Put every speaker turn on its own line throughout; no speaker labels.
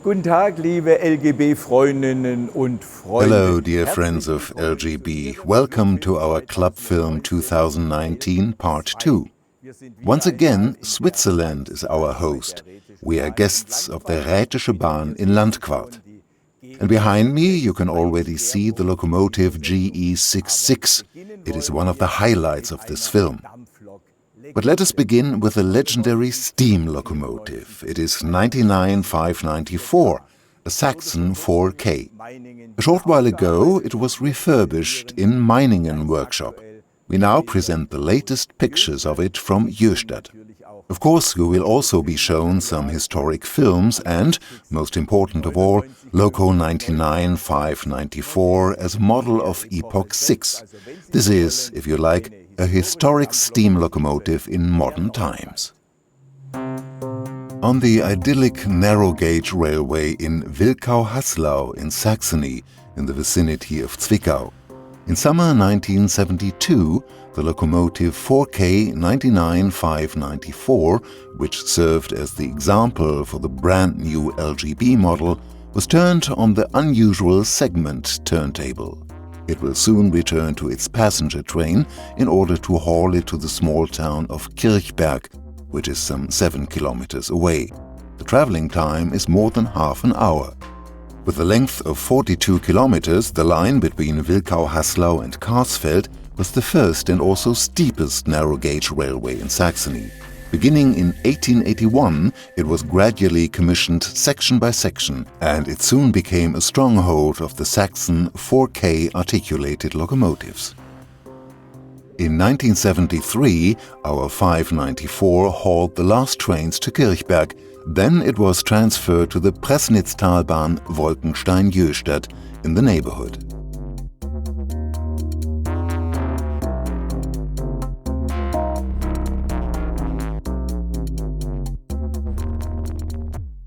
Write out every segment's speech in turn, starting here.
Guten Tag, liebe LGB-Freundinnen und Freunde.
Hello, dear friends of LGB. Welcome to our Club Film 2019 Part 2. Once again, Switzerland is our host. We are guests of the Rätische Bahn in Landquart. And behind me you can already see the locomotive GE66. It is one of the highlights of this film. But let us begin with the legendary steam locomotive. It is 99594, a Saxon 4K. A short while ago it was refurbished in Meiningen workshop. We now present the latest pictures of it from Jöstadt. Of course, you will also be shown some historic films and, most important of all, Loco 99594 as a model of Epoch 6. This is, if you like, a historic steam locomotive in modern times. On the idyllic narrow-gauge railway in Wilkau-Haslau in Saxony, in the vicinity of Zwickau. In summer 1972, the locomotive 4K 99594, which served as the example for the brand new LGB model, was turned on the unusual segment turntable. It will soon return to its passenger train in order to haul it to the small town of Kirchberg, which is some 7 kilometers away. The traveling time is more than half an hour. With a length of 42 kilometers, the line between Wilkau-Haslau and Karsfeld was the first and also steepest narrow-gauge railway in Saxony. Beginning in 1881, it was gradually commissioned section by section, and it soon became a stronghold of the Saxon 4K articulated locomotives. In 1973, our 594 hauled the last trains to Kirchberg. Then it was transferred to the Pressnitztalbahn Wolkenstein-Jöstadt in the neighborhood.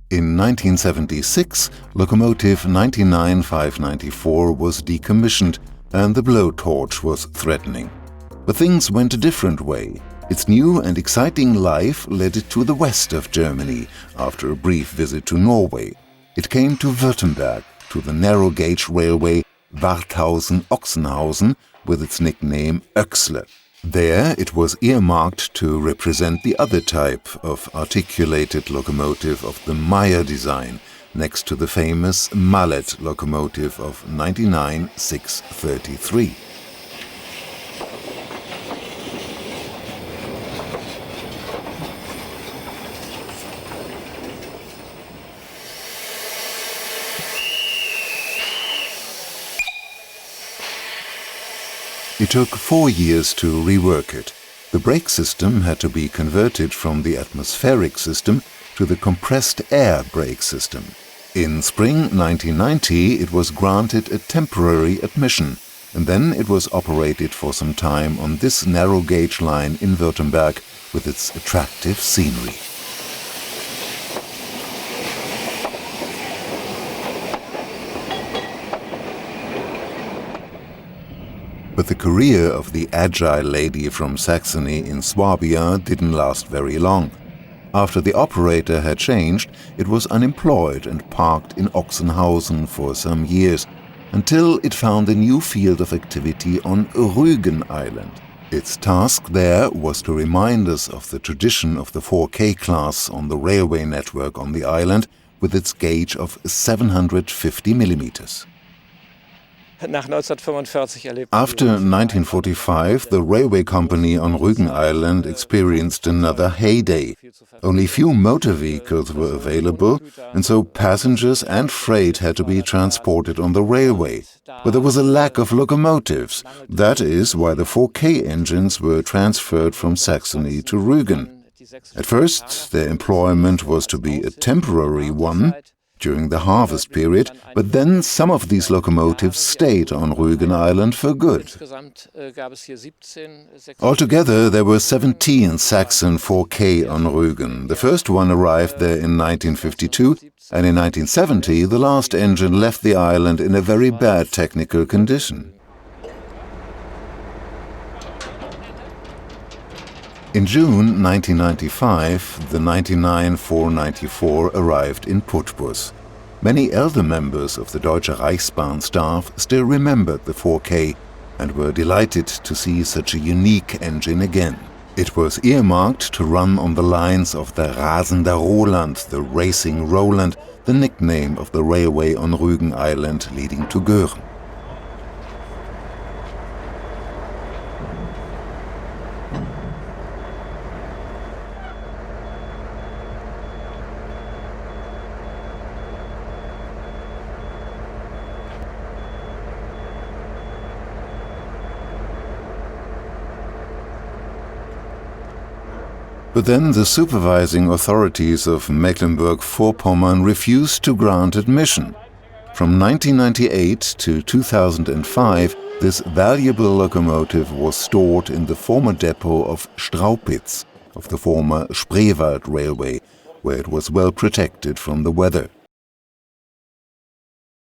In 1976, locomotive 99594 was decommissioned and the blowtorch was threatening. But things went a different way. Its new and exciting life led it to the west of Germany after a brief visit to Norway. It came to Württemberg, to the narrow-gauge railway Warthausen-Ochsenhausen with its nickname Öxle. There it was earmarked to represent the other type of articulated locomotive of the Meyer design, next to the famous mallet locomotive of 99633. It took 4 years to rework it. The brake system had to be converted from the atmospheric system to the compressed air brake system. In spring 1990 it was granted a temporary admission, and then it was operated for some time on this narrow gauge line in Württemberg with its attractive scenery. But the career of the agile lady from Saxony in Swabia didn't last very long. After the operator had changed, it was unemployed and parked in Ochsenhausen for some years, until it found a new field of activity on Rügen Island. Its task there was to remind us of the tradition of the 4K class on the railway network on the island with its gauge of 750 millimeters. After 1945, the railway company on Rügen Island experienced another heyday. Only few motor vehicles were available, and so passengers and freight had to be transported on the railway. But there was a lack of locomotives. That is why the 4K engines were transferred from Saxony to Rügen. At first, their employment was to be a temporary one, during the harvest period, but then some of these locomotives stayed on Rügen Island for good. Altogether, there were 17 Saxon 4K on Rügen. The first one arrived there in 1952, and in 1970 the last engine left the island in a very bad technical condition. In June 1995, the 99494 arrived in Putbus. Many elder members of the Deutsche Reichsbahn staff still remembered the 4K and were delighted to see such a unique engine again. It was earmarked to run on the lines of the Rasender Roland, the Racing Roland, the nickname of the railway on Rügen Island leading to Göhren. But then the supervising authorities of Mecklenburg-Vorpommern refused to grant admission. From 1998 to 2005, this valuable locomotive was stored in the former depot of Straupitz, of the former Spreewald Railway, where it was well protected from the weather.